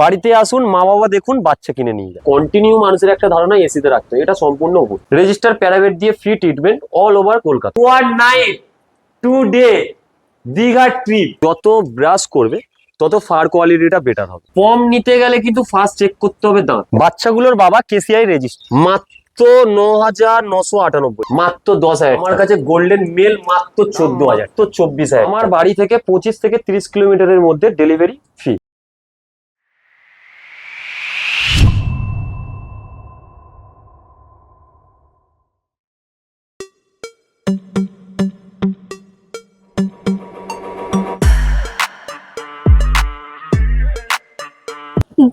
বাড়িতে আসুন, মা বাবা দেখুন, বাচ্চা কিনে নিয়ে যায়। কন্টিনিউ মানুষের একটা ধারণা এসিতে রাখতে হয়, এটা সম্পূর্ণ ভুল। রেজিস্টার প্যারাবেট দিয়ে free treatment all over Kolkata. 1 night 2 day Digha trip. যত ব্রাশ করবে তত ফার কোয়ালিটিটা বেটার হবে। পম নিতে গেলে কিন্তু ফার্স্ট চেক করতে হবে দাঁত। বাচ্চাগুলোর বাবা কেসিআই রেজিস্টার, মাত্র 9,998, মাত্র 10,000। আমার কাছে গোল্ডেন মেল মাত্র 14,000, তো 24,000। আমার বাড়ি থেকে 25 থেকে 30 কিলোমিটারের মধ্যে ডেলিভারি ফ্রি।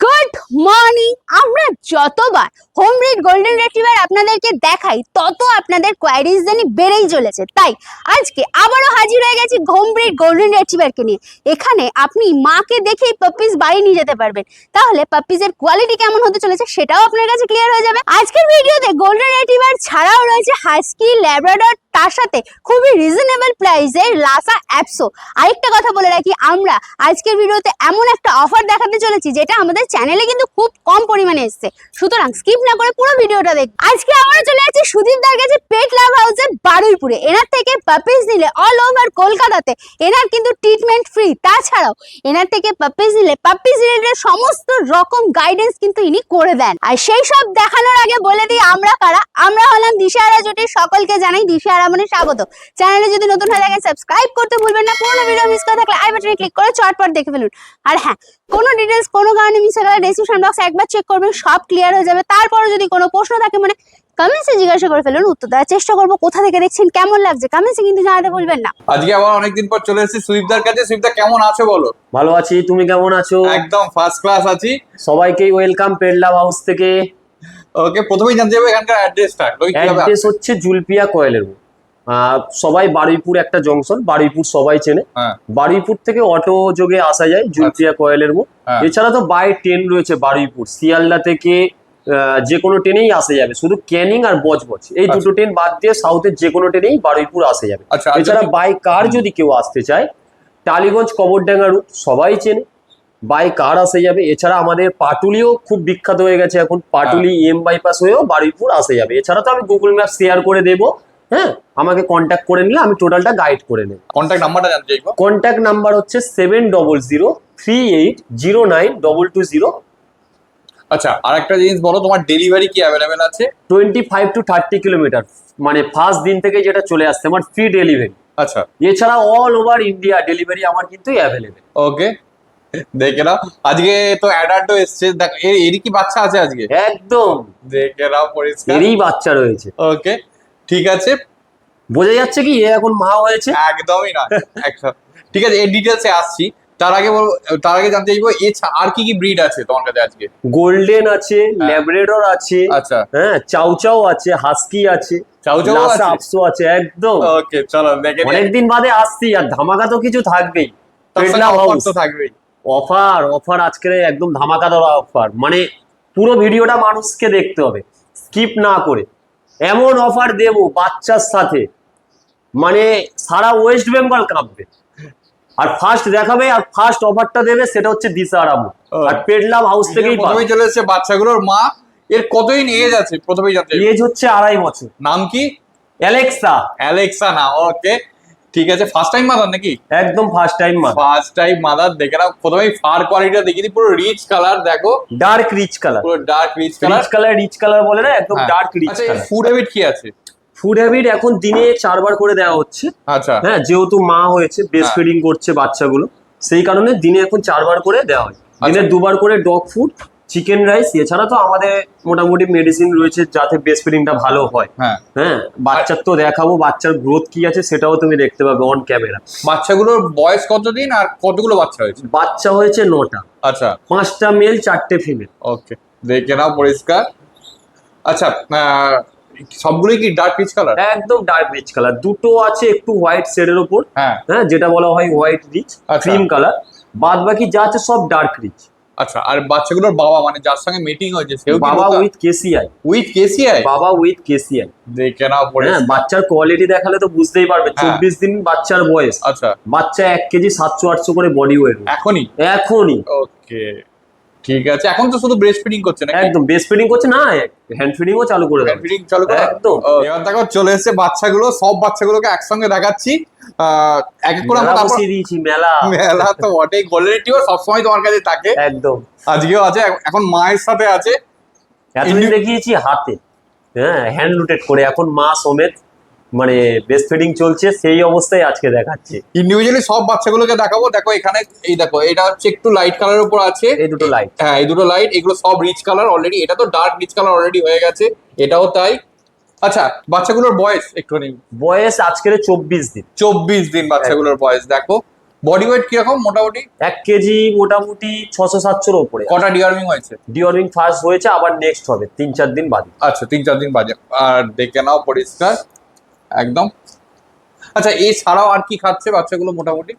Good morning. আমরা যতবার হোম ব্রিড গোল্ডেন রিট্রিভার আপনাদেরকে দেখাই তত আপনাদের কোয়ারিজ জানি বেড়েই চলেছে। তাই আজকে আবারও হাজির হয়ে গেছি হোম ব্রিড গোল্ডেন রিট্রিভারকে নিয়ে। এখানে আপনি মাকে দেখেই পাপ্পিজ বাড়ি নিয়ে যেতে পারবেন। তাহলে পাপ্পিজের কোয়ালিটি কেমন হতে চলেছে সেটাও আপনার কাছে ক্লিয়ার হয়ে যাবে। আজকের ভিডিওতে গোল্ডেন রিট্রিভার ছাড়াও রয়েছে হাস্কি, ল্যাব্রাডর, তার সাথে খুবই রিজনেবল প্রাইসে লাসা অ্যাপসো। আরেকটা কথা বলে রাখি, আমরা আজকের ভিডিওতে এমন একটা অফার দেখাতে চলেছি যেটা আমাদের চ্যানেলে কিন্তু খুব কম পরিমাণে এসেছে, সুতরাং স্কিপ না করে পুরো ভিডিওটা দেখুন। আজকে আমরা চলে যাচ্ছি সুদীপদার কাছে পেট লাভ হাউসের বারুইপুরে। এনার থেকে পাপিজ নিলে অল ওভার কলকাতাতে এনার কিন্তু ট্রিটমেন্ট ফ্রি। তাছাড়াও এনার থেকে পাপিজ নিলে পাপিজ রিলেটেড সমস্ত রকম গাইডেন্স কিন্তু ইনি করে দেন। আর সেই সব দেখানোর আগে বলে দিই আমরা কারা। আমরা হলাম দিশাহারা জুটির, সকলকে জানাই দিশাহারা মানে স্বাগত। চ্যানেলে যদি নতুন হয়ে থাকেন সাবস্ক্রাইব করতে ভুলবেন না। পুরোনো ভিডিও মিস করে থাকলে আই বাটনে ক্লিক করে চটপট দেখে ফেলুন। আর হ্যাঁ, কোনো ডিটেলস কোনো কারণে মিস হয়ে গেলে ডেসক্রিপশন বক্সে একবার চেক করবেন, সব ক্লিয়ার হয়ে যাবে। তারপরে যদি কোনো প্রশ্ন থাকে মানে কমেন্টসে জিজ্ঞাসা করে ফেলুন, উত্তর দেওয়ার চেষ্টা করবো। কোথা থেকে দেখছেন, কেমন লাগছে কমেন্টসে কিন্তু জানাতে ভুলবেন না। আজকে আবার অনেকদিন পর চলে এসেছি সুদীপদার কাছে। সুদীপদা কেমন আছো বলো? ভালো আছি, তুমি কেমন আছো? একদম ফার্স্ট ক্লাস আছি। সবাইকেই ওয়েলকাম পেট লাভ হাউস থেকে। ওকে, প্রথমেই জানতে হবে এখানকার অ্যাড্রেসটা। অ্যাড্রেস হচ্ছে জুলপিয়া কয়েলের মোড়। সবাই বারুইপুর একটা জংশন, বারুইপুর সবাই চেনে। বারুইপুর থেকে অটো যোগে আসা যায় জুলপিয়া কয়েলের মোড়। এছাড়া তো বাই ট্রেন রয়েছে বারুইপুর, শিয়ালদা থেকে যে কোনো ট্রেনেই আসা যাবে। শুধু ক্যানিং আর বজবজ এই দুটো ট্রেন বাদ দিয়ে সাউথের যে কোনো ট্রেনেই বারুইপুর আসা যাবে। এছাড়া বাই কার যদি কেউ আসতে চায়, টালিগঞ্জ কবরডাঙ্গা রুট সবাই চেনে, বাই কার আসা যাবে। এছাড়া আমাদের পাটুলিও খুব বিখ্যাত হয়ে গেছে এখন, পাটুলি এম বাইপাস হয়েও বারুইপুর আসা যাবে। এছাড়া তো আমি গুগল ম্যাপ শেয়ার করে দেবো, হ্যাঁ, আমাকে কন্ট্যাক্ট করে নিলে আমি টোটালটা গাইড করে নেব। কন্ট্যাক্ট নাম্বারটা জানতে চাইবো। কন্ট্যাক্ট নাম্বার হচ্ছে 7003809220। আচ্ছা, আর একটা জিনিস বলো, তোমার ডেলিভারি কি অ্যাভেলেবেল আছে? 25 to 30 কিলোমিটার, মানে ফার্স্ট দিন থেকে যেটা চলে আসছে আমার ফ্রি ডেলিভারি। আচ্ছা, এছাড়া অল ওভার ইন্ডিয়া ডেলিভারি আমার কিন্তু অ্যাভেলেবেল। ওকে, দেখে নাও। আজকে তো অ্যাডাল্টও এসছে, দেখো এরই কি বাচ্চা আছে আজকে? একদম দেখে নাও পরিষ্কার, এরই বাচ্চা রয়েছে। ওকে, ঠিক আছে। বোঝা যাচ্ছে কি এ এখন মা হয়েছে? একদমই না, একদম ঠিক আছে। এর ডিটেলসে আসছি। তার আগে জানতে চাইবো আর কি কি ব্রিড আছে তোমার কাছে আজকে? গোল্ডেন আছে, ল্যাব্রাডর আছে, আচ্ছা, হ্যাঁ, চাউচাও আছে, হাস্কি আছে, চাউচাও আছে, আপসো আছে। একদম ওকে, চলো দেখে। অনেকদিন বাদে আসছি, আর ধামাকা তো কিছু থাকবেই। থাকবেই অফার আজকে একদম ধামাকা দেওয়া অফার, মানে পুরো ভিডিওটা মানুষকে দেখতে হবে স্কিপ না করে। এমন অফার দেব বাচ্চার সাথে, মানে সারা ওয়েস্ট বেঙ্গল কাঁপবে। আর ফার্স্ট দেখাবে আর ফার্স্ট অফারটা দেবে সেটা হচ্ছে দিশাহারা মোড় আর পেট লাভ হাউস থেকেই প্রথমেই চলে এসেছে বাচ্চাগুলোর মা। এর কতদিন এজ আছে প্রথমেই জানতে চাইবো? এজ হচ্ছে 2.5 বছর। নাম কি? অ্যালেক্সা না, ওকে, ঠিক আছে। ফার্স্ট টাইম মাদার নাকি? একদম ফার্স্ট টাইম মাদার। দেখে নাও, প্রথমেই ফার কোয়ালিটিটা দেখিয়ে দিই। পুরো রিচ কালার, দেখো ডার্ক রিচ কালার, পুরো ডার্ক রিচ কালার বলে না, একদম dark rich colour. Food habit কি আছে? ফুড হ্যাবিট এখন দিনে 4 বার করে দেওয়া হচ্ছে। আচ্ছা, হ্যাঁ, যেহেতু মা হয়েছে, ব্রেস্ট ফিডিং করছে বাচ্চাগুলো, সেই কারণে দিনে এখন 4 বার করে দেওয়া হয়। দিনে 2 বার করে ডগ ফুড, চিকেন রাইস। এছাড়া তো আমাদের মোটামুটি মেডিসিন রয়েছে যাতে ব্রেস্ট ফিডিংটা ভালো হয়। হ্যাঁ, বাচ্চার তো দেখাবো বাচ্চার গ্রোথ কি আছে সেটাও তুমি দেখতে পাবে অন ক্যামেরা। বাচ্চাগুলোর বয়স কতদিন আর কতগুলো বাচ্চা হয়েছে? বাচ্চা হয়েছে 9টা। আচ্ছা, 5টা মেল 4টে ফিমেল। ওকে, দেখে নাও পরিষ্কার। আচ্ছা, সবগুলোই কি ডার্ক রিচ কালার? একদম ডার্ক রিচ কালার। দুটো আছে একটু হোয়াইট শেডের উপর, হ্যাঁ, যেটা বলা হয় হোয়াইট রিচ ক্রিম কালার। বাদ বাকি যা আছে সব ডার্ক রিচ। আচ্ছা, আর বাচ্চাগুলোর বাবা মানে যার সঙ্গে মিটিং হয়েছে সেও বাবা উইথ কেসিআই। বাবা উইথ কেসিআই। দেখে নাও পরিষ্কার। বাচ্চার কোয়ালিটি দেখালে তো বুঝতেই পারবে। 24 দিন বাচ্চার বয়স। আচ্ছা, বাচ্চা 1 কেজি 700-800 করে বডি ওয়েট এখনই। ওকে, ঠিক আছে, এখন তো শুধু ব্রেস্ট ফিডিং করছে না? একদম বেস্ট ফিডিং করছে না, হ্যান্ড ফিডিংও চালু করে দেবে। ফিডিং চালু করে একদম। এবার দেখো চলে এসেছে বাচ্চাগুলো, সব বাচ্চাগুলোকে একসঙ্গে দেখাচ্ছি। এক এক করে আমরা মেলা তারপর বসিয়ে দিয়েছি, মেলা। মেলা তো বটেই, গোল্ডেন রিট্রিভার সবসময় তোমার কাছে থাকে। একদম। আজকেও আছে, এখন মায়ের সাথে আছে। এতদিন দেখিয়েছি হাতে, হ্যাঁ হ্যান্ড রুটেড করে, এখন মা সমেত মানে বেস্ট ফিডিং চলছে, সেই অবস্থায় আজকে দেখাচ্ছি। ইন্ডিভিজুয়ালি সব বাচ্চাগুলোকে দেখাবো। দেখো এখানে এই দেখো, এটা হচ্ছে একটু লাইট কালারের উপর আছে, এই দুটো লাইট। হ্যাঁ এই দুটো লাইট, এগুলো সব রিচ কালার অলরেডি। এটা তো ডার্ক রিচ কালার অলরেডি হয়ে গেছে, এটাও তাই। আচ্ছা, বাচ্চাগুলোর বয়স একটুখানি। বয়স আজকের 24 দিন। 24 দিন বাচ্চাগুলোর বয়স। দেখো বডি ওয়েট কিরকম মোটামুটি? 1 কেজি মোটামুটি 600-700 উপরে। কটা ডিওয়ার্মিং হয়েছে? ডিওয়ার্মিং ফার্স্ট হয়েছে, আবার নেক্সট হবে 3-4 দিন বাদে। আচ্ছা 3-4 দিন বাজে। আর দেখে নাও পরিষ্কার একদম। আচ্ছা এছাড়াও আর কি খাচ্ছে বাচ্চাগুলো মোটামুটি?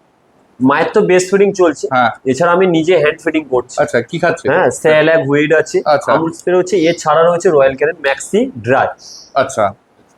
মায়ের তো বেস্ট ফিডিং চলছে, হ্যাঁ। এছাড়া আমি নিজে হ্যান্ড ফিডিং করছি। আচ্ছা কি খাচ্ছে? হ্যাঁ স্যালাক হুইড আছে, আচ্ছা। আমুল স্প্রে হচ্ছে, এছাড়া রয়েছে রয়্যাল ক্যানেন ম্যাক্সি ড্রাই। আচ্ছা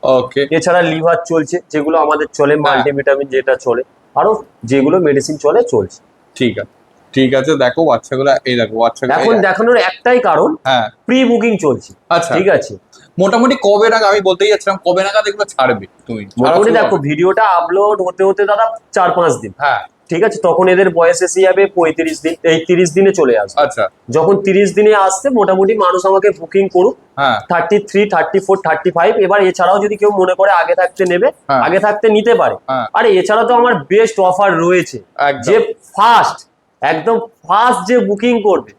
ওকে। এছাড়া লিভার চলছে, যেগুলো আমাদের চলে, মাল্টিভিটামিন যেটা চলে, আরো যেগুলো মেডিসিন চলে চলছে। ঠিক আছে ঠিক আছে। দেখো বাচ্চাগুলো, এই দেখো বাচ্চাগুলো এখন দেখানোর একটাই কারণ, হ্যাঁ প্রি বুকিং চলছে। আচ্ছা ঠিক আছে, মোটামুটি কবে নাগাদ, আমি বলতেই যাচ্ছিলাম কবে নাগাদ এগুলো ছাড়বে তুমি? মোটামুটি দেখো ভিডিওটা আপলোড হতে হতে দাদা 4-5 দিন। হ্যাঁ ঠিক আছে, তখন এদের বয়স এসে যাবে 35 দিন, এই 30 দিনে চলে আসবে। আচ্ছা যখন 30 দিনে আসছে, মোটামুটি মানুষ আমাকে বুকিং করুক হ্যাঁ 33, 34, 35। এবার এছাড়াও যদি কেউ মনে করে আগে থাকতে নেবে, হ্যাঁ। আগে থাকতে নিতে পারে। হ্যাঁ। আরে এছাড়া তো আমার বেস্ট অফার রয়েছে, একদম। যে ফার্স্ট, একদম ফার্স্ট যে বুকিং করবে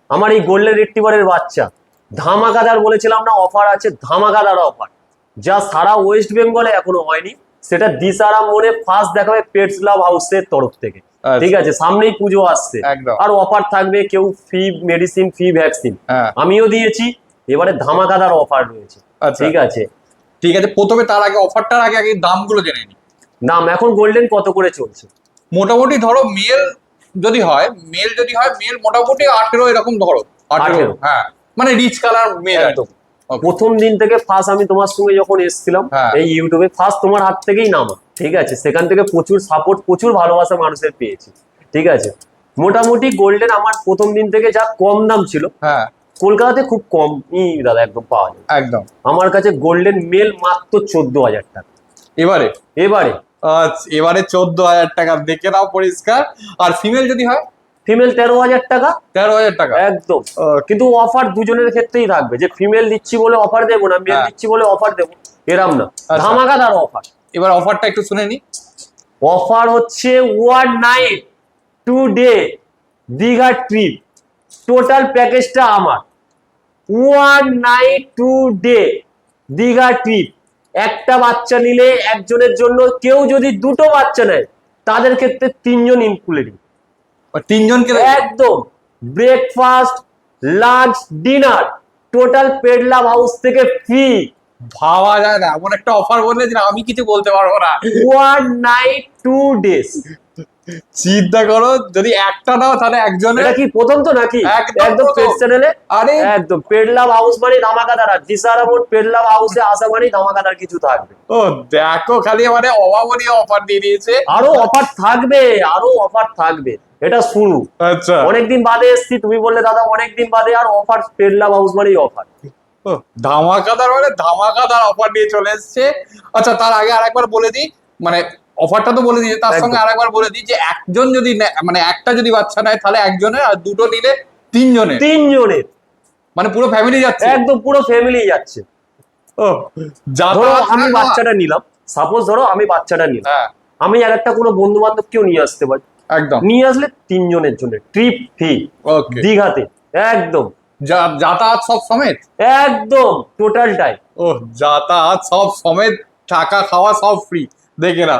আমার এই গোল্ডেন রিট্রিভারের বাচ্চা, ধামাকাদার বলেছিলাম না অফার আছে, ধামাকাদার অফার, যা সারা ওয়েস্ট বেঙ্গলে এখনো হয়নি। সেটা দিশারা মনে ফার্স্ট দেখাবে পেটস লাভ হাউসের তরফ থেকে। আচ্ছা। ঠিক আছে, সামনেই পুজো আসছে, একদম। আর অফার থাকবে, কেউ ফ্রি মেডিসিন, ফ্রি ভ্যাকসিন, হ্যাঁ আমিও দিয়েছি। এবারে ধামাকাদার অফার রয়েছে। আচ্ছা ঠিক আছে, ঠিক আছে। প্রথমে তার আগে অফারটার আগে আগে দামগুলো জেনে নি। দাম এখন গোল্ডেন কত করে চলছে? মোটামুটি ধরো মেল যদি হয়, মেল মোটামুটি 18 এরকম ধরো। 18 হ্যাঁ, মানে রিচ কালার মেল একদম। Okay. প্রথম দিন থেকে ফার্স্ট আমি তোমার সঙ্গে যখন এসেছিলাম হ্যাঁ। এই ইউটিউবে, ফার্স্ট তোমার হাত থেকেই নামা। ঠিক আছে, সেখান থেকে প্রচুর সাপোর্ট, প্রচুর ভালোবাসা মানুষের পেয়েছি। ঠিক আছে, মোটামুটি গোল্ডেন আমার প্রথম দিন থেকে যা কম দাম ছিল, হ্যাঁ কলকাতাতে খুব কমই দাদা একদম পাওয়া যায়। একদম। আমার কাছে গোল্ডেন মেল মাত্র 14,000 টাকা। এবারে এবারে আচ্ছা, এবারে 14,000 টাকা, দেখে নাও পরিষ্কার। আর ফিমেল যদি হয়? ফিমেল 13,000 টাকা। 13,000 টাকা একদম। কিন্তু অফার দুজনের ক্ষেত্রেই থাকবে, যে ফিমেল দিচ্ছি বলে অফার দেবো না, মেল হ্যাঁ। দিচ্ছি বলে অফার দেবো, এরাম না। আচ্ছা। ধামাকাদার অফার। এবার অফারটা একটু শুনে নি। অফার হচ্ছে 1 night 2 day Digha trip, total প্যাকেজটা আমার 1 নাইট 2 ডে দীঘা ট্রিপ। একটা বাচ্চা নিলে একজনের জন্য, কেউ যদি দুটো বাচ্চা নেয় তাদের ক্ষেত্রে 3 জন ইনক্লুডিং। 3 জনকে একদম ব্রেকফাস্ট, লাঞ্চ, ডিনার টোটাল পেডলাভ হাউস থেকে ফ্রি। ভাবা যায় না, এমন একটা অফার বললে যে আমি কিছু বলতে পারবো না। 1 নাইট 2 ডেজ। চিন্তা করো, যদি একটা নাও তাহলে একজনের। এটা কি প্রথম তো নাকি? একদম একদম প্রথম। পেড চ্যানেলে আরে একদম পেডলাভ হাউস মানে ধামাকাদার, আর দিশারা মোড পেডলাভ হাউসে আসা মানে ধামাকাদার কিছু থাকবে। ও দেখো, খালি মানে অভাবনীয় অফার দিয়ে দিয়েছে। আরো অফার থাকবে, আরো অফার থাকবে, এটা শুরু। আচ্ছা অনেকদিন বাদে এসছি, তুমি বললে দাদা অনেকদিন বাদে, আর অফার পেডলাভ হাউস মানেই অফার। ও, ধামাকাদার মানে ধামাকাদার অফার নিয়ে চলে এসছে। আচ্ছা তার আগে আরেকবার বলে দিই, মানে অফারটা তো বলে দিয়েছে, তার একদম। সঙ্গে আরেকবার বলে দিই যে একজন যদি মানে একটা যদি বাচ্চা নেয় তাহলে একজনের, আর দুটো নিলে 3 জনের, 3 জনের, মানে পুরো ফ্যামিলি যাচ্ছে। একদম পুরো ফ্যামিলি যাচ্ছে। ও ধরো আমি বাচ্চাটা নিলাম, সাপোজ ধরো আমি বাচ্চাটা নিলাম, হ্যাঁ আমি আর একটা কোনো বন্ধু বান্ধব কেউ নিয়ে আসতে পারি, একদম। নিয়ে আসলে 3 জনের জন্য ট্রিপ ফ্রি ওকে। দীঘাতে। একদম যাতায়াত সব সমেত? একদম টোটালটাই। ও যাতায়াত সব সমেত, থাকা খাওয়া সব ফ্রি। দেখে না,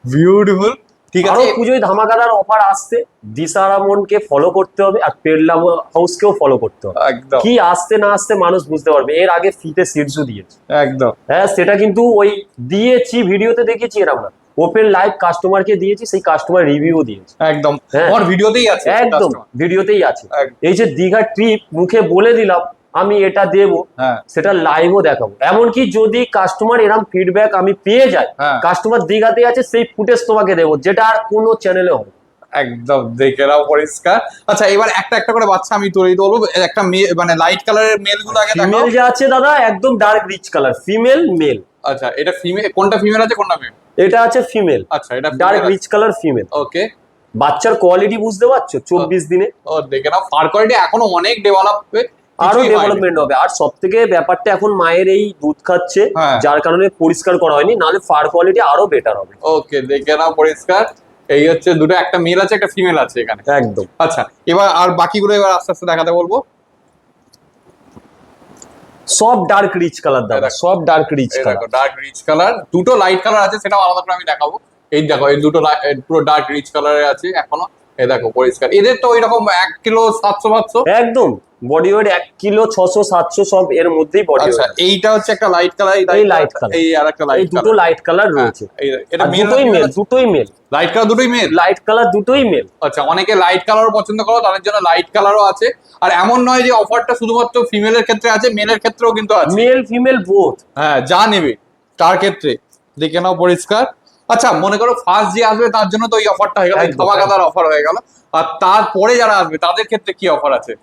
বিউটিফুল। ঠিক আরো আছে। পুজোয় ধামাকাদার অফার আসছে, দিশারামনকে ফলো করতে হবে, আর পেডলাভ হাউসকেও ফলো করতে হবে। একদম কি আসতে না আসতে মানুষ বুঝতে পারবে। এর আগে ফ্রিতে সিটসও দিয়েছে, একদম হ্যাঁ সেটা কিন্তু ওই দিয়েছি, ভিডিওতে দেখেছি এরকম না, ওপেন লাইভ কাস্টমারকে দিয়েছি, সেই কাস্টমার রিভিউ দিয়েছি। একদম। হ্যাঁ। আমার ভিডিওতেই আছে একদম customer। ভিডিওতেই আছে। একদম। এই যে দীঘা ট্রিপ মুখে বলে দিলাম আমি এটা দেবো, হ্যাঁ সেটা লাইভও দেখাবো। এমনকি যদি কাস্টমার এরম ফিডব্যাক আমি পেয়ে যাই, হ্যাঁ। কাস্টমার দীঘাতে আছে, সেই ফুটেজ তোমাকে দেবো, যেটা আর কোনো চ্যানেলে হবে। একদম দেখে নাও পরিষ্কার। আচ্ছা এবার একটা একটা করে বাচ্চা আমি তুলে বলবো, একটা মানে লাইট কালারের মেল গুলো আগে দেখাও। ফিমেল যা আছে দাদা একদম dark rich colour, female male. আচ্ছা এটা ফিমেল, কোনটা ফিমেল আছে কোনটা মেল? এটা আছে ফিমেল, আচ্ছা এটা ডার্ক রিচ কালার ফিমেল। ওকে। বাচ্চার কোয়ালিটি বুঝতে পারছো 24 দিনে। ও দেখে নাও, ফার কোয়ালিটি এখনো অনেক ডেভেলপ হবে, আরো ডেভেলপমেন্ট হবে। আর সব থেকে ব্যাপারটা এখন মায়ের এই দুধ খাচ্ছে, হ্যাঁ। যার কারণে পরিষ্কার করা হয়নি, নাহলে ফার কোয়ালিটি আরো বেটার হবে। ওকে দেখে নাও পরিষ্কার। এই হচ্ছে দুটো, একটা মেল আছে একটা ফিমেল আছে এখানে। একদম। আচ্ছা এবার আর বাকিগুলো এবার আস্তে আস্তে দেখাতে বলবো। সব ডার্ক রিচ কালার দাদা, সব ডার্ক রিচ এই কালার। দেখো ডার্ক রিচ কালার, দুটো লাইট কালার আছে, সেটাও আলাদা করে আমি দেখাবো। এই দেখো এই দুটো পুরো ডার্ক রিচ কালারে আছে এখনো। এই দেখো পরিষ্কার, এদের তো ওইরকম 1 কিলো 700 একদম বডি ওয়েট 1 কিলো 600 700 সব এর মধ্যেই বডি আচ্ছা ওয়েট। এইটা হচ্ছে একটা লাইট কালার, এই light color। এই আরেকটা এই লাইট দুটো কালার। লাইট কালার রয়েছে। এটা আর মেল দুটোই মেল, দুটোই মেল। লাইট কালার দুটোই মেল। লাইট কালার দুটোই মেল। আচ্ছা অনেকে লাইট কালারও পছন্দ করো, তাদের জন্য লাইট কালারও আছে। আর এমন নয় যে অফারটা শুধুমাত্র ফিমেলের ক্ষেত্রে আছে, মেলের ক্ষেত্রেও কিন্তু আছে। Male female both. হ্যাঁ যা নেবে তার ক্ষেত্রে দেখে নাও পরিষ্কার। আচ্ছা মনে করো ফার্স্ট যে আসবে তার জন্য তো এই অফারটা হয়ে গেল, একদম, ধামাকাদার অফার হয়ে গেল। আর তারপরে যারা আসবে তাদের ক্ষেত্রে কি অফার আছে?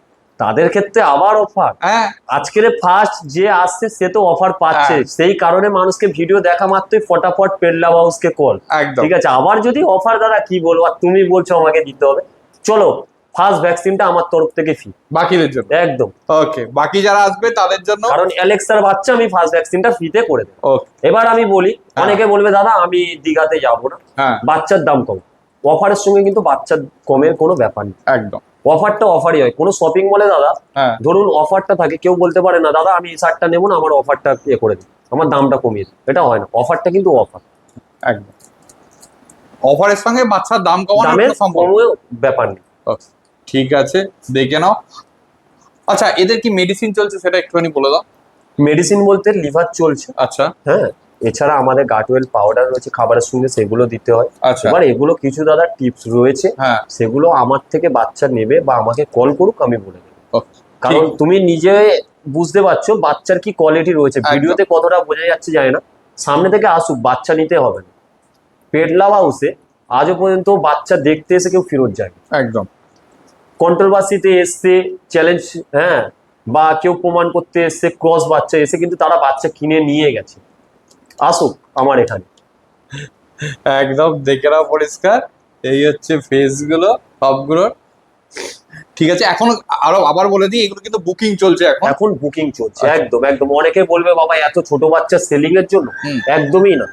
তাদের ক্ষেত্রে আবার অফার। হ্যাঁ আজকের ফার্স্ট যে আসছে সে তো অফার পাচ্ছে, হ্যাঁ। সেই কারণে মানুষকে ভিডিও দেখা মাত্রই ফটাফট পেডলা হাউসকে কল। একদম ঠিক আছে, আবার যদি অফার দাদা কি বলবো, আর তুমি বলছো আমাকে দিতে হবে, চলো ফার্স্ট ভ্যাকসিনটা আমার তরফ থেকে ফ্রি বাকিদের জন্য। একদম। ওকে বাকি যারা আসবে তাদের জন্য, কারণ অ্যালেক্সার বাচ্চা আমি ফার্স্ট ভ্যাকসিনটা ফ্রিতে করে দেবো। ওকে এবার আমি বলি, অনেকে বলবে দাদা আমি দীঘাতে যাবো না, হ্যাঁ বাচ্চার দাম কম। অফারের সঙ্গে কিন্তু বাচ্চার কমের কোনো ব্যাপার নেই, একদম অফারটা অফারই হয়। কোনো শপিং মলে দাদা হ্যাঁ ধরুন অফারটা থাকে, কেউ বলতে পারে না দাদা আমি এই শার্টটা নেবো না, আমার অফারটা ইয়ে করে দিন, আমার দামটা কমিয়ে দিন, এটা হয় না। অফারটা কিন্তু অফার, একদম। অফারের সঙ্গে বাচ্চার দাম কমানোর দামের কোনো সম্পর্ক কোনো ব্যাপার নেই। Okay, ঠিক আছে দেখে নাও। আচ্ছা এদের কি মেডিসিন চলছে সেটা একটুখানি বলে দাও। মেডিসিন বলতে লিভার চলছে, আচ্ছা হ্যাঁ। এছাড়া আমাদের গাটওয়েল পাউডার রয়েছে খাবারের সঙ্গে, সেগুলো দিতে হয়। আচ্ছা এবার এগুলো কিছু দাদা টিপস রয়েছে, হ্যাঁ সেগুলো আমার থেকে বাচ্চা নেবে বা আমাকে কল করুক, আমি বলে দেবো। okay, কারণ ঠিক। তুমি নিজে বুঝতে পারছো বাচ্চার কি কোয়ালিটি রয়েছে, একদম। ভিডিওতে কতটা বোঝা যাচ্ছে যায় না, সামনে থেকে আসুক, বাচ্চা নিতে হবে না। পেডলা হাউসে আজও পর্যন্ত বাচ্চা দেখতে এসে কেউ ফেরত যায়, একদম কন্ট্রোভার্সিতে এসছে চ্যালেঞ্জ, হ্যাঁ, বা কেউ প্রমাণ করতে এসছে ক্রস বাচ্চা এসে কিন্তু তারা বাচ্চা কিনে নিয়ে গেছে। আসুক আমার এখানে। একদম দেখে নাও পরিষ্কার। এই হচ্ছে ফেস গুলো সবগুলোর। ঠিক আছে এখন আরো আবার বলে দিই, এগুলো কিন্তু বুকিং চলছে এখন। এখন বুকিং চলছে, আচ্ছা। একদম একদম। অনেকে বলবে বাবা এত ছোট বাচ্চা সেলিং এর জন্য, হুম। একদমই না,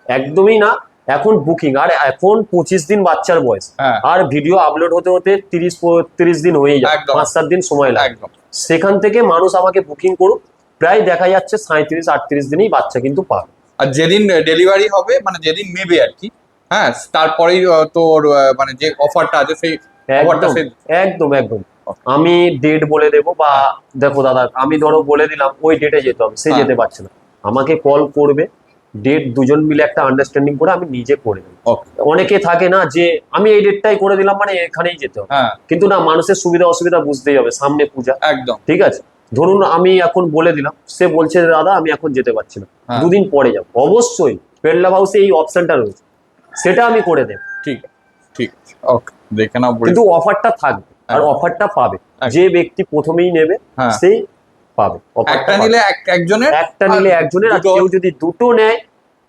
একদমই না। এখন বুকিং, আর এখন 25 দিন বাচ্চার বয়স, হ্যাঁ আর ভিডিও আপলোড হতে হতে 30-35 দিন হয়ে যায়, একদম। 5-7 দিন সময় লাগে। একদম সেখান থেকে মানুষ আমাকে বুকিং করুক, প্রায় দেখা যাচ্ছে 37-38 দিনেই বাচ্চা কিন্তু পাবে। আর যেদিন ডেলিভারি হবে মানে যেদিন নেবে আর কি, হ্যাঁ তারপরেই তোর মানে যে অফারটা আছে সেই অফারটা একদম একদম একদম। আমি ডেট বলে দেবো, বা দেখো দাদা আমি ধরো বলে দিলাম ওই ডেটে যেতে হবে, সে হ্যাঁ। যেতে পারছে না, আমাকে কল করবে, ডেট দুজন মিলে একটা আন্ডারস্ট্যান্ডিং করে আমি নিজে করে দেবো। ওকে অনেকে থাকে না যে আমি এই ডেটটাই করে দিলাম মানে এখানেই যেতে হবে, হ্যাঁ কিন্তু না, মানুষের সুবিধা অসুবিধা বুঝতেই হবে, সামনে পূজা, একদম ঠিক আছে। ধরুন আমি এখন বলে দিলাম, সে বলছে দাদা আমি এখন যেতে পারছি না, হ্যাঁ। 2 দিন পরে যাবো, অবশ্যই পেডলা হাউসে এই অপশনটা রয়েছে, সেটা আমি করে দেব। ঠিক আছে ঠিক আছে ওকে দেখে নাও কিন্তু অফারটা থাকবে, আর হ্যাঁ। অফারটা পাবে একদম। যে ব্যক্তি প্রথমেই নেবে হ্যাঁ। সেই পাবে offerটা একটা পাবে। নিলে একজনের, একটা নিলে একজনের, আর দুটো- কেউ যদি দুটো নেয়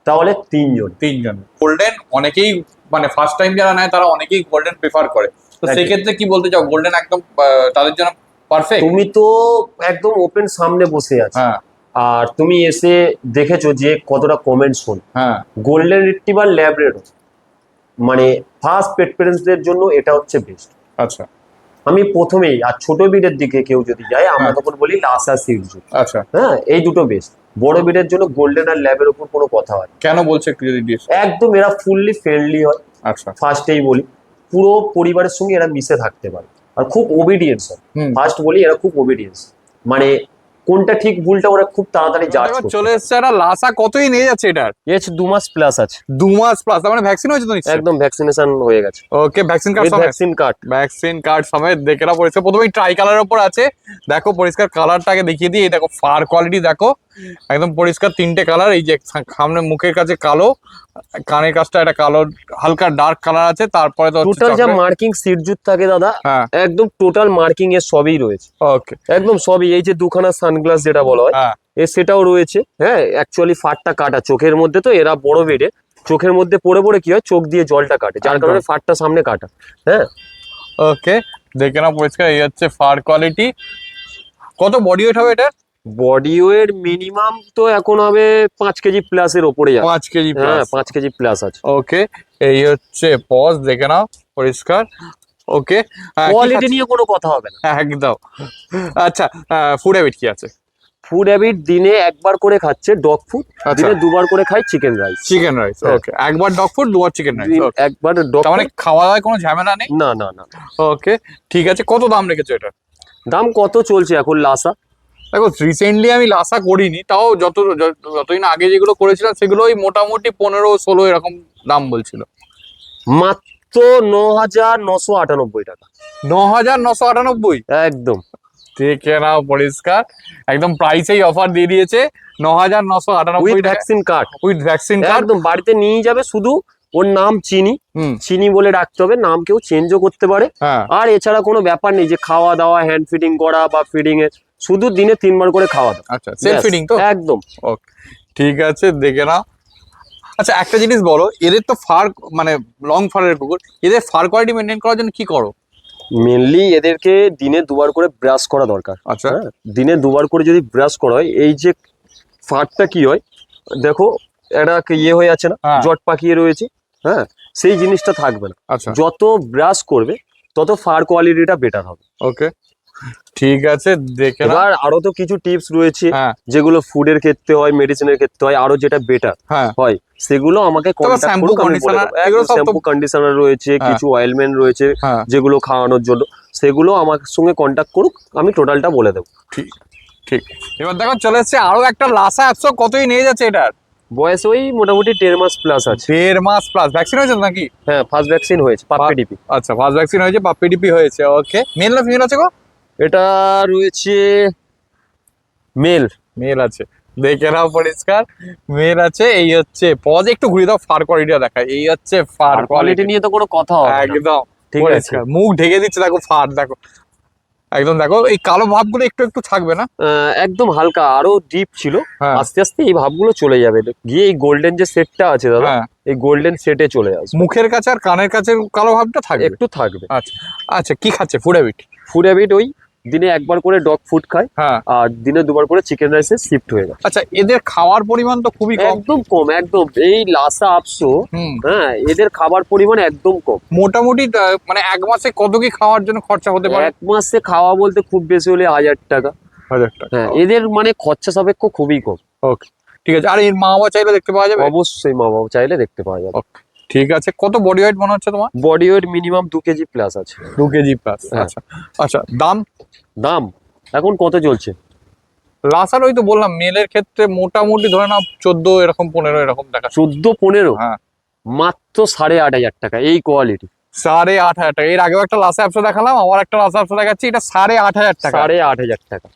তাহলে 3 জন। 3 জন। গোল্ডেন অনেকেই মানে ফার্স্ট টাইম যারা নেয় তারা অনেকেই গোল্ডেন প্রেফার করে, তো একদম। সেক্ষেত্রে কি বলতে চাও, গোল্ডেন একদম তাদের জন্য পারফেক্ট? তুমি তো একদম ওপেন সামনে বসে আছো, হ্যাঁ আর তুমি এসে দেখেছো যে কতটা কমেন্ট শোন। হ্যাঁ গোল্ডেন রিট্রিভার ল্যাব্রাডর মানে ফার্স্ট পেট প্যারেন্টসদের জন্য এটা হচ্ছে বেস্ট। আচ্ছা আমি প্রথমেই, আর ছোট বিডের দিকে কেউ যদি যায় আমরা হ্যাঁ। তখন বলি লাসা সিডজু, আচ্ছা হ্যাঁ, এই দুটো বেস্ট। বড় বিডের জন্য গোল্ডেন আর ল্যাবের উপর কোনো কথা হয় না। কেন বলছে একটু যদি ডিস? একদম এরা ফুললি ফ্রেন্ডলি হয়, আচ্ছা ফার্স্টেই বলি, পুরো পরিবারের সঙ্গে এরা মিশে থাকতে পারে, আর খুব ওবিডিয়েন্স হয়। হুম। ফার্স্ট বলি এরা খুব ওবিডিয়েন্স, মানে কোনটা ঠিক ভুলটা ওরা খুব তাড়াতাড়ি জাজ এবার করে। চলে এসছে একটা লাসা, কতই নিয়ে যাচ্ছে এটার? 2 মাস প্লাস আছে, 2 মাস প্লাস, তার মানে ভ্যাকসিন হয়েছে তো নিশ্চয়ই? একদম ভ্যাকসিনেশন হয়ে গেছে, ওকে ভ্যাকসিন কার্ড সমেত, ভ্যাকসিন কার্ড। ভ্যাকসিন কার্ড সমেত দেখে নাও পরিষ্কার। প্রথমেই ট্রাই কালারের উপর আছে, দেখো পরিষ্কার কালারটাকে দেখিয়ে দিই। এই দেখো ফার কোয়ালিটি দেখো, একদম পরিষ্কার তিনটে কালার, এই যে সামনে মুখের কাছে কালো, কানের কাছটা একটা কালো হালকা ডার্ক কালার আছে, তারপরে তো টোটাল যা মার্কিং সিট জুট থাকে দাদা, হ্যাঁ একদম টোটাল মার্কিং এর সবই রয়েছে, ওকে একদম সবই। এই যে দুখানা সানগ্লাস যেটা বলা হয়, হ্যাঁ সেটাও রয়েছে। হ্যাঁ, অ্যাকচুয়ালি ফাটটা কাটা চোখের মধ্যে, তো এরা বড় বেডে চোখের মধ্যে পড়ে পড়ে কি হয়, চোখ দিয়ে জলটা কাটে, যার একদম। কারণে ফাটটা সামনে কাটা। হ্যাঁ, ওকে দেখে নাও পরিষ্কার, এই হচ্ছে ফার কোয়ালিটি। কত বডি ওয়েট হবে এটা? বডি ওয়েট মিনিমাম তো এখন হবে 5 কেজি প্লাস এর ওপরে যাবে। 5 কেজি হ্যাঁ, প্লাস। 5 কেজি প্লাস আছে। ওকে, এই হচ্ছে পজ দেখে নাও পরিষ্কার। ওকে, কোয়ালিটি নিয়ে কোনো কথা হবে না। একদম। আচ্ছা, ফুড হ্যাবিট কি আছে? ফুড হ্যাবিট দিনে একবার করে খাচ্ছে ডগ ফুড, আচ্ছা। দিনে দুবার করে খায় চিকেন রাইস। চিকেন রাইস, হ্যাঁ। ওকে, একবার ডগ ফুড দুবার চিকেন রাইস, একবার ডগ, তার মানে খাওয়া দাওয়ায় কোনো ঝামেলা নেই? না না না। ওকে ঠিক আছে, কত দাম রেখেছো এটা? দাম কত চলছে এখন লাসা? দেখো রিসেন্টলি আমি লাসা করিনি, তাও যতদিন আগে যেগুলো করেছিলাম সেগুলো ওই মোটামুটি 15-16 এরকম দাম বলছিল। মাত্র 9,998 টাকা। 9,998? একদম দেখে নাও পরিষ্কার, একদম প্রাইসেই অফার দিয়ে দিয়েছে, উইথ 9,998 টাকা vaccine card. With vaccine card. একদম বাড়িতে নিয়ে যাবে, শুধু ওর নাম চিনি, হুম চিনি বলে রাখতে হবে, নাম কেউ চেঞ্জও করতে পারে। হ্যাঁ আর এছাড়া কোনো ব্যাপার নেই যে খাওয়া দাওয়া হ্যান্ড ফিডিং করা বা ফিডিং এর, শুধু দিনে 3 বার করে খাওয়া দাওয়া। আচ্ছা, সেলফ ব্যাস, ফিডিং তো? একদম। ওকে ঠিক আছে, দেখে নাও। আচ্ছা একটা জিনিস বলো, এদের তো ফার মানে লং ফারের কুকুর, এদের ফার কোয়ালিটি মেনটেন করার জন্য কি করো? মেনলি এদেরকে দিনে দুবার করে ব্রাশ করা দরকার। আচ্ছা হ্যাঁ, দিনে দুবার করে যদি ব্রাশ করা হয়, এই যে ফাটটা কি হয় দেখো, একটা ইয়ে হয়ে আছে না, হ্যাঁ। জট পাকিয়ে রয়েছে। হ্যাঁ, সেই জিনিসটা থাকবে না। আচ্ছা যত ব্রাশ করবে তত ফার কোয়ালিটিটা বেটার হবে। ওকে ঠিক আছে, দেখে নাও। এবার আরো তো কিছু টিপস রয়েছে, হ্যাঁ যেগুলো ফুডের ক্ষেত্রে হয়, মেডিসিনের ক্ষেত্রে হয়, আরো যেটা বেটার হ্যাঁ হয় সেগুলো আমাকে কন্টাক্ট shampoo, করুক, আমি বলে conditioner, দেবো। এগুলো সব তো- শ্যাম্পু কন্ডিশনার রয়েছে, হ্যাঁ। কিছু অয়েলমেন্ট রয়েছে হ্যাঁ যেগুলো খাওয়ানোর জন্য, সেগুলো আমার সঙ্গে কন্টাক্ট করুক, আমি টোটালটা বলে দেবো। ঠিক ঠিক। এবার দেখো চলে এসছে আরো একটা লাসা অ্যাপসো, কতই নিয়ে যাচ্ছে এটার? বয়স ওই মোটামুটি 1.5 মাস প্লাস আছে। 1.5 মাস প্লাস। ভ্যাকসিন হয়েছে নাকি? হ্যাঁ, ফার্স্ট ভ্যাকসিন হয়েছে, পাপ্পি ডিপি। আচ্ছা, ফার্স্ট ভ্যাকসিন হয়েছে, পাপ্পি ডিপি হয়েছে। ওকে, মেল না ফিমেল আছে গো? এটা রয়েছে মেল। মেল আছে, দেখে নাও পরিষ্কার, মেল আছে। এই হচ্ছে পজ, একটু ঘুরিয়ে দাও, ফার কোয়ালিটিটা দেখায়। এই হচ্ছে ফার কোয়ালিটি কোয়ালিটি, নিয়ে তো কোনো কথা হবে না। একদম ঠিক আছে। পরিষ্কার। মুখ ঢেকে দিচ্ছে, দেখো ফার, দেখো একদম। দেখো এই কালো ভাবগুলো একটু একটু থাকবে না? একদম হালকা, আরো ডিপ ছিল, হ্যাঁ আস্তে আস্তে এই ভাবগুলো চলে যাবে, গিয়ে এই গোল্ডেন যে সেটটা আছে দাদা, হ্যাঁ, এই গোল্ডেন সেটে চলে আসবে। মুখের কাছে আর কানের কাছে কালো ভাবটা থাকবে। একটু থাকবে। আচ্ছা আচ্ছা, কি খাচ্ছে ফুড হ্যাবিট? ফুড হ্যাবিট ওই দিনে একবার করে ডগ ফুড খায়, হ্যাঁ আর দিনে দুবার করে চিকেন রাইসে শিফট হয়ে গেছে। আচ্ছা, এদের খাওয়ার পরিমাণ তো খুবই কম। একদম কম, একদম। এই লাসা আপসো, হুম, হ্যাঁ, এদের খাবার পরিমাণ একদম কম। মোটামুটি মানে 1 মাসে কত কি খাওয়ার জন্য খরচা হতে পারে? 1 মাসে খাওয়া বলতে খুব বেশি হলে 1000 টাকা। 1000 টাকা। হ্যাঁ, এদের মানে খরচা সাপেক্ষ খুবই কম। ওকে ঠিক আছে, আর এর মা বাবা চাইলে দেখতে পাওয়া যাবে? অবশ্যই মা বাবা চাইলে দেখতে পাওয়া যাবে। ওকে ঠিক আছে, কত বডি ওয়েট মনে হচ্ছে তোমার? Body weight minimum 2 KG plus আছে। 2 কেজি প্লাস। হ্যাঁ। আচ্ছা আচ্ছা, দাম? দাম এখন কত চলছে? লাসার ওই তো বললাম, মেলের ক্ষেত্রে মোটামুটি ধরে নাও 14 এরকম 15 এরকম দেখা। 14-15? হ্যাঁ, মাত্র 8,500 টাকা এই কোয়ালিটি। 8,500 টাকা। এর আগেও একটা লাসা অ্যাপসে দেখালাম, আবার একটা লাসা অ্যাপসে দেখাচ্ছি, এটা 8,500 টাকা। 8,500 টাকা।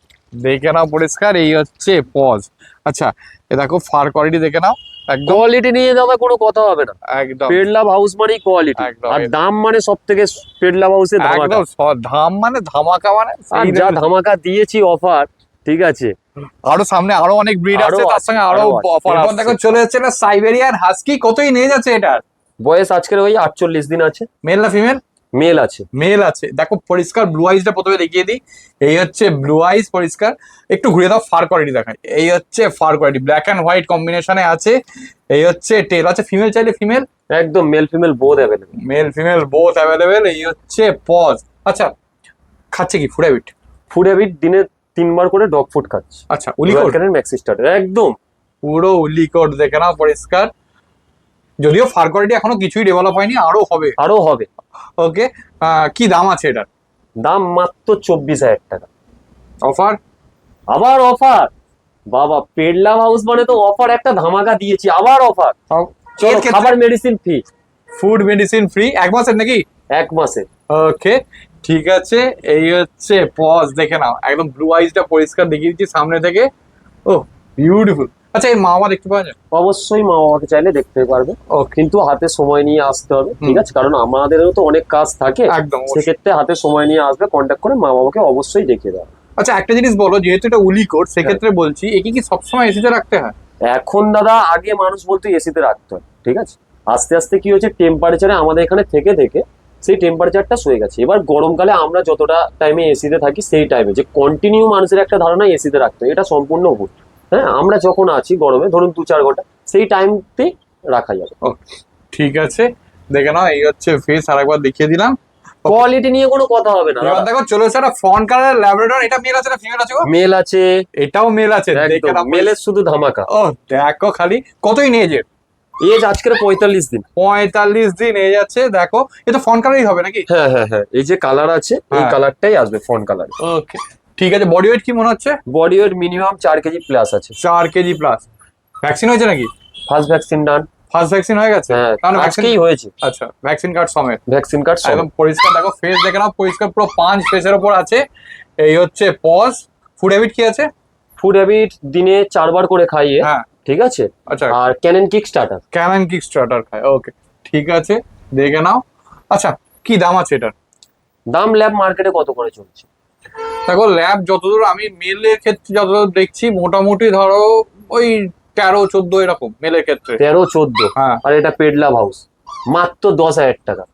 দেখে নাও পরিষ্কার, এই হচ্ছে পজ। আচ্ছা, এ দেখো ফার কোয়ালিটি দেখে নাও, একদম কোয়ালিটি নিয়ে দাদা কোনো কথা হবে না। একদম পেড লাভ হাউস মানেই কোয়ালিটি, একদম, আর একদম। দাম মানে সব থেকে পেড লাভ হাউসে ধামাকা। একদম ধাম মানে ধামাকা, মানে আর সেই যা level। ধামাকা দিয়েছি অফার, ঠিক আছে। আরো সামনে আরো অনেক ব্রিড আরো আছে, তার আছে, সঙ্গে আরো আরো আছে। অফার। এরপর দেখো চলে যাচ্ছে না সাইবেরিয়ান হাস্কি, কতই নিয়ে যাচ্ছে এটার? বয়স আজকের ওই 48 দিন আছে। মেল না ফিমেল? মেল আছে। মেল আছে। দেখো পরিষ্কার ব্লু আইসটা প্রথমে দেখিয়ে দিই, এই হচ্ছে ব্লু আইস পরিষ্কার। একটু ঘুরে দাও, ফার কোয়ালিটি দেখায়। এই হচ্ছে fur quality, black and white কম্বিনেশনে আছে। এই হচ্ছে টেল আছে, ফিমেল চাইলে ফিমেল, একদম male female both available. Male female both available. এই হচ্ছে পজ। আচ্ছা, খাচ্ছে কি ফুড হ্যাবিট? ফুড হ্যাবিট দিনে 3 বার করে ডগ ফুড খাচ্ছে। আচ্ছা, উলিকোড? ম্যাক্সি স্টার্টার একদম পুরো উলিকোড, দেখে নাও পরিষ্কার। যদিও ফার কোয়ালিটি এখনো কিছুই ডেভেলপ হয়নি, আরো হবে। আরো হবে। ওকে, কি দাম আছে এটার? দাম মাত্র 24,000 টাকা। অফার? আবার অফার? বাবা, পেড লাভ হাউস মানে তো অফার একটা ধামাকা দিয়েছি, আবার অফার। চলো, খাবার medicine free, food medicine free 1 মাসের নাকি? 1 মাসে। ওকে ঠিক আছে, এই হচ্ছে পজ, দেখে নাও একদম ব্লু আইসটা পরিষ্কার দেখিয়ে দিচ্ছি সামনে থেকে। ও বিউটিফুল। আচ্ছা এর মা বাবা দেখতে পাওয়া যায়? অবশ্যই মা বাবাকে চাইলে দেখতে পারবে, কিন্তু হাতে সময় নিয়ে আসতে হবে, ঠিক আছে? কারণ আমাদেরও তো অনেক কাজ থাকে, একদম। সেক্ষেত্রে হাতে সময় নিয়ে আসবে, কন্ট্যাক্ট করে মা বাবাকে অবশ্যই দেখিয়ে দেওয়া। আচ্ছা একটা জিনিস বলো, যেহেতু এটা উলি কোট সেক্ষেত্রে বলছি একে কি সবসময় এসিতে রাখতে হয়? এখন দাদা, আগে মানুষ বলতো এসিতে রাখতে হয়, ঠিক আছে? আস্তে আস্তে কি হচ্ছে, টেম্পারেচারে আমাদের এখানে থেকে থেকে সেই টেম্পারেচারটা সয়ে গেছে। এবার গরমকালে আমরা যতটা টাইমে এসিতে থাকি, সেই টাইমে যে কন্টিনিউ মানুষের একটা ধারণা এসিতে রাখতে হয়, এটা সম্পূর্ণ ভুল। হ্যাঁ, আমরা যখন আছি গরমে, ধরুন 2-4 ঘন্টা, সেই টাইমতেই রাখা যাবে। ঠিক আছে, দেখে নাও এই হচ্ছে ফেস, আরেকবার দেখিয়ে দিলাম। কোয়ালিটি নিয়ে কোনো কথা হবে না। এবার দেখো চলে এসে একটা ফ্রন্ট কালার ল্যাব্রাডর, এটা মেল আছে না ফিমেল আছে গো? মেল আছে, এটাও মেল আছে, দেখে নাও। মেলের শুধু ধামাকা। ও দেখো খালি, কতই নিয়ে যে এজ আজকের 45 দিন। 45 দিন এই যাচ্ছে, দেখো এটা ফ্রন্ট কালারই হবে নাকি? হ্যাঁ হ্যাঁ হ্যাঁ, এই যে কালার আছে, এই কালারটাই আসবে ফ্রন্ট কালার। ওকে ঠিক আছে। বডি ওয়েট কি মনে হচ্ছে? Body weight minimum 4 KG plus আছে। 4 কেজি প্লাস। ভ্যাকসিন হয়েছে নাকি? ফার্স্ট ভ্যাকসিন ডান। ফার্স্ট ভ্যাকসিন হয়ে গেছে? হ্যাঁ, কারণ আজকেই হয়েছে। আচ্ছা, ভ্যাকসিন কার্ড সমেত। ভ্যাকসিন কার্ড একদম পরিষ্কার, দেখো ফেস দেখে নাও, পরিষ্কার পুরো পাঁচ ফেসের উপর আছে। এই হচ্ছে পজ। ফুড হ্যাবিট কি আছে? ফুড হ্যাবিট দিনে 4 বার করে খাইয়ে, হ্যাঁ ঠিক আছে? আচ্ছা, আর cannon kick starter. Cannon kick starter খায়, ওকে ঠিক আছে, দেখে নাও। আচ্ছা কি দাম আছে এটার? দাম ল্যাব মার্কেটে কত করে চলছে? দেখো ল্যাব যতদূর আমি মেলের ক্ষেত্রে যতদূর দেখছি, মোটামুটি ধরো ওই 13-14 এরকম মেলের ক্ষেত্রে। 13-14? হ্যাঁ। আর এটা পেড ল্যাব হাউস, মাত্র 10,000 টাকা।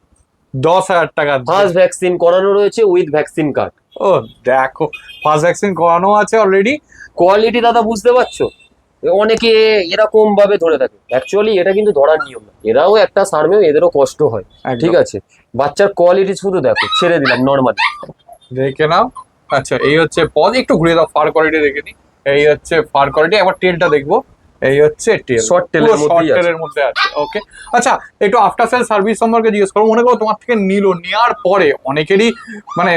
10,000 টাকা। ফার্স্ট ভ্যাকসিন করানো রয়েছে উইথ ভ্যাকসিন কার্ড। ও দেখো, ফার্স্ট ভ্যাকসিন করানো আছে অলরেডি। কোয়ালিটি দাদা বুঝতে পারছো? অনেকে এরকম ভাবে ধরে থাকে, অ্যাকচুয়ালি এটা কিন্তু ধরার নিয়ম না। এরাও একটা সার্ভে, এদেরও কষ্ট হয়, একদম। ঠিক আছে? বাচ্চার কোয়ালিটি শুধু দেখো, ছেড়ে দিলাম নর্মালি, দেখে নাও। আচ্ছা এই হচ্ছে পজ, একটু ঘুরে দাও, ফার কোয়ালিটি দেখে নি। এই হচ্ছে ফার কোয়ালিটি, একবার টেলটা দেখবো। এই হচ্ছে টেল, শর্ট টেলের মধ্যেই আছে। টেলের মধ্যে আছে, ওকে। আচ্ছা একটু আফটার সেল সার্ভিস সম্পর্কে জিজ্ঞেস করো। মনে করো তোমার থেকে নেওয়ার পরে অনেকেরই মানে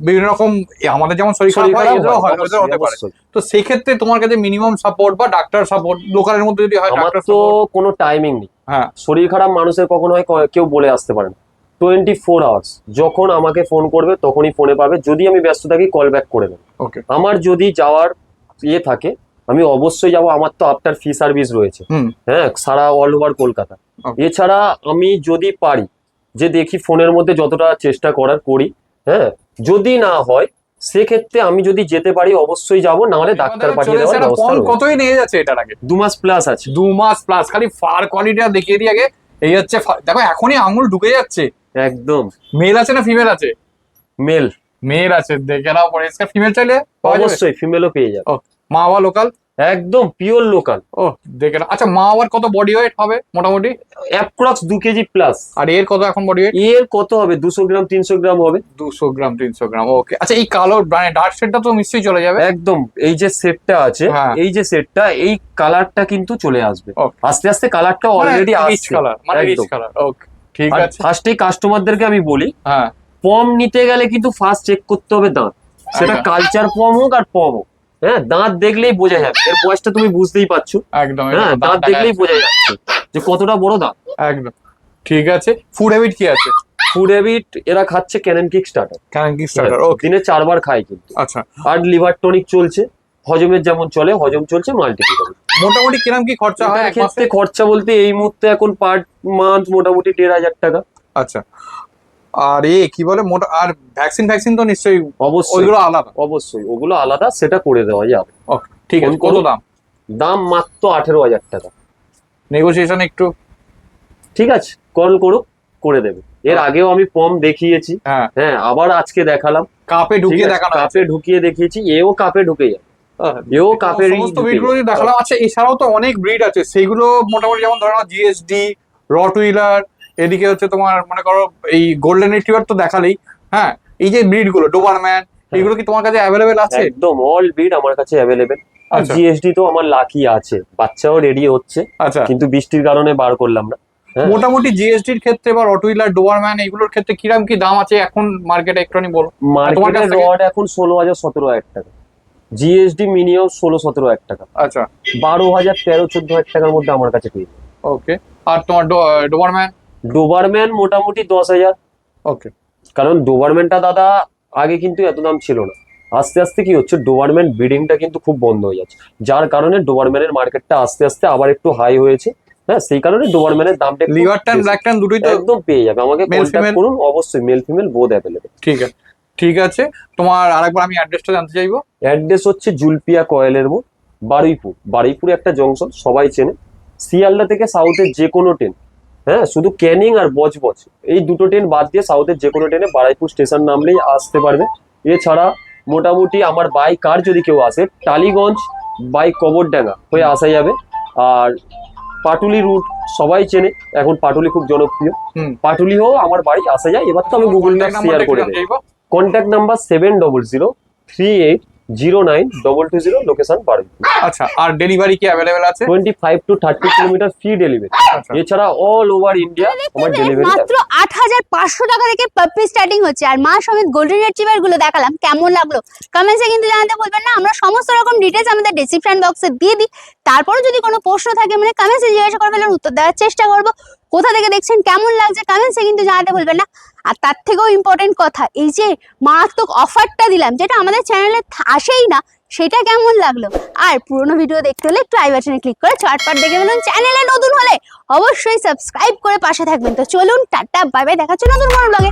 বিভিন্ন রকম, আমাদের যেমন শরীর খারাপ হয়, এদেরও হয়, এদেরও হতে পারে। তো সেই ক্ষেত্রে তোমার কাছে মিনিমাম সাপোর্ট বা ডাক্তার সাপোর্ট লোকালের মধ্যে যদি হয়? আমার তো কোনো টাইমিং নেই। হ্যাঁ, শরীর খারাপ মানুষের কখন হয় কেউ বলে আসতে পারে না। 24 আওয়ার্স, যখন আমাকে ফোন করবে তখনই ফোনে পাবে। যদি আমি ব্যস্ত থাকি কল ব্যাক করে দেবো। ওকে। আমার যদি যাওয়ার ইয়ে থাকে, আমি অবশ্যই যাবো। আমার তো আফটার ফি সার্ভিস রয়েছে, হ্যাঁ, সারা অল ওভার কলকাতা। এছাড়া আমি যদি পারি, যে দেখি ফোনের মধ্যে যতটা চেষ্টা করার করি, হ্যাঁ, যদি না হয় সেক্ষেত্রে আমি যদি যেতে পারি অবশ্যই যাব, না হলে ডাক্তার পাঠিয়ে দেওয়ার ব্যবস্থা রয়েছে। কতই নিয়ে যাচ্ছে এটার আগে? 2 মাস প্লাস আছে। 2 মাস প্লাস। খালি ফার কোয়ালিটিটা দেখিয়ে দিই আগে। এই হচ্ছে দেখো, এখনই আঙুল ঢুকে যাচ্ছে। একদম। মেল আছে না ফিমেল আছে? মেল। মেল আছে, দেখে নাও পরিষ্কার। ফিমেল চাইলে অবশ্যই ফিমেলও পেয়ে যাবে। ও মা বাবা লোকাল? একদম পিওর লোকাল। ও দেখে নাও। আচ্ছা মা বাবার কত বডি ওয়েট হবে মোটামুটি? Approx 2 KG plus. আর এর কত এখন বডি ওয়েট? এর কত হবে? 200 গ্রাম 300 গ্রাম হবে। 200 গ্রাম 300 গ্রাম, ওকে। আচ্ছা এই কালো ডার্ক শেডটা তো নিশ্চয়ই চলে যাবে? একদম। এই যে সেটটা আছে, হ্যাঁ। এই যে সেটটা, এই কালারটা কিন্তু চলে আসবে Okay. আস্তে আস্তে। কালারটা অলরেডি রিচ আসছে। কালার, মানে রিচ একদম। কালার, ওকে ঠিক আর আছে। ফার্স্টেই কাস্টমারদেরকে আমি বলি, হ্যাঁ পম নিতে গেলে কিন্তু ফার্স্ট চেক করতে হবে দাঁত। সেটা একদম। কালচার পম হোক আর পম হোক, হ্যাঁ, দাঁত দেখলেই বোঝা যাবে। এর বয়সটা তুমি বুঝতেই পারছো, একদম। হ্যাঁ, দাঁত দেখলেই বোঝা যাচ্ছে যে কতটা বড় দাঁত। একদম ঠিক আছে। ফুড হ্যাবিট কি আছে? ফুড হ্যাবিট, এরা খাচ্ছে cannon kick starter. Cannon kick starter, okay. দিনে 4 বার খাই কিন্তু। আচ্ছা আর লিভার টনিক চলছে, হজমের যেমন চলে, হজম চলছে, মাল্টিভিটামিন। মোটামুটি কিরকম কি খরচা হয় এক মাসে? ক্ষেত্রে খরচা বলতে এই মুহূর্তে এখন পার মান্থ মোটামুটি 1,500 টাকা। আচ্ছা আর কি বলে মোটা, আর ভ্যাকসিন তো নিশ্চয়ই অবশ্যই ওইগুলো আলাদা? অবশ্যই ওগুলো আলাদা, সেটা করে দেওয়া যাবে। ওকে ঠিক আছে। কত দাম? দাম মাত্র 18,000 টাকা। নেগোসিয়েশন একটু? ঠিক আছে, কল করুক, করে দেবে। এর আগেও আমি পম দেখিয়েছি, হ্যাঁ হ্যাঁ, আবার আজকে দেখালাম। কাপে ঢুকিয়ে দেখানো আছে। কাপে ঢুকিয়ে দেখিয়েছি, এও কাপে ঢুকে যায়, এও কাপের সমস্ত ব্রিডগুলো দেখালাম। আচ্ছা এছাড়াও তো অনেক ব্রিড আছে, সেইগুলো মোটামুটি যেমন ধরো জিএসডি, রটউইলার, এদিকে হচ্ছে তোমার মনে করো এই গোল্ডেন রিট্রিভার তো দেখালেই। হ্যাঁ এই যে ব্রিড গুলো, ডোবারম্যান, এগুলো কি তোমার কাছে অ্যাভেলেবেল আছে? একদম অল ব্রিড আমার কাছে অ্যাভেলেবেল। আর আচ্ছা। জিএসডি তো আমার লাকি আছে, বাচ্চাও রেডি হচ্ছে, আচ্ছা কিন্তু বৃষ্টির কারণে বার করলাম না। হ্যাঁ। মোটামুটি জিএসডির ক্ষেত্রে বা রটউইলার, ডোবারম্যান এগুলোর ক্ষেত্রে কিরকম কি দাম আছে এখন মার্কেটে একটুখানি বলো। মার্কেটে রড এখন 16,000-17,000 টাকা। জিএসডি মিনিমাম 16-17,000 টাকা। আচ্ছা 12,000, 13-14,000 টাকার মধ্যে আমার কাছে পেয়ে যাবে। ওকে। আর তোমার ডোবারম্যান? ডোবারম্যান মোটামুটি 10,000। ওকে। কারণ ডোবারম্যানটা দাদা আগে কিন্তু এত দাম ছিল না, আস্তে আস্তে কি হচ্ছে, ডোবারম্যান ব্রিডিংটা কিন্তু খুব বন্ধ হয়ে যাচ্ছে, যার কারণে ডোবারম্যানের মার্কেটটা আস্তে আস্তে আবার একটু হাই হয়েছে। হ্যাঁ, সেই কারণে ডোবারম্যানের দামটা একটু লিভার ট্যান বেশি। ব্ল্যাক ট্যান দুটোই তো একদম পেয়ে যাবে, আমাকে Male, কন্ট্যাক্ট female? করুন, অবশ্যই মেল ফিমেল বোথ অ্যাভেলেবেল। ঠিক আছে তোমার আরেকবার আমি অ্যাড্রেসটা জানতে চাইবো। অ্যাড্রেস হচ্ছে জুলপিয়া কয়েলের মোড়, বারুইপুর একটা জংশন, সবাই চেনে। শিয়ালদা থেকে সাউথের যে কোনো ট্রেন, হ্যাঁ শুধু ক্যানিং আর বজবজ এই দুটো ট্রেন বাদ দিয়ে সাউথের যে কোনো ট্রেনে বারুইপুর স্টেশন নামলেই আসতে পারবে। এছাড়া মোটামুটি আমার বাই কার যদি কেউ আসে, টালিগঞ্জ বাই কবরডাঙ্গা হয়ে আসা যাবে। আর পাটুলি রুট সবাই চেনে, এখন পাটুলি খুব জনপ্রিয়, হুম। পাটুলিও আমার বাড়ি আসা যায়। এবার তো আমি গুগল ম্যাপ শেয়ার করে দেবো। Contact number 7003809220, location Baruipur. আচ্ছা, আর ডেলিভারি কি অ্যাভেলেবেল আছে? 25 to 30 কিলোমিটার ফ্রি ডেলিভারি। আচ্ছা, এছাড়া অল ওভার ইন্ডিয়া আমার ডেলিভারি। মাত্র 8,500 টাকা থেকে পাপ্পি স্টার্টিং হচ্ছে। আর মা সমেত গোল্ডেন রিট্রিভার গুলো দেখালাম, কেমন লাগলো কমেন্টসে কিন্তু জানাতে ভুলবেন না। আমরা সমস্ত রকম ডিটেলস আমাদের ডেসক্রিপশন বক্সে দিয়ে দিই, তারপরে যদি কোনো প্রশ্ন থাকে মানে কমেন্টসে জিজ্ঞাসা করে ফেলেন, উত্তর দেওয়ার চেষ্টা করবো। কোথা থেকে দেখছেন, কেমন লাগছে কমেন্টসে কিন্তু জানাতে ভুলবেন না। আর তার থেকেও ইম্পর্টেন্ট কথা, এই যে মারাত্মক অফারটা দিলাম যেটা আমাদের চ্যানেলে আসেই না, সেটা কেমন লাগলো? আর পুরোনো ভিডিও দেখতে হলে একটু আই বাটনে ক্লিক করে চটপট দেখে ফেলুন। চ্যানেলে নতুন হলে অবশ্যই সাবস্ক্রাইব করে পাশে থাকবেন। তো চলুন, টাটা বাই বাই, দেখা হচ্ছে নতুন কোনো ব্লগে।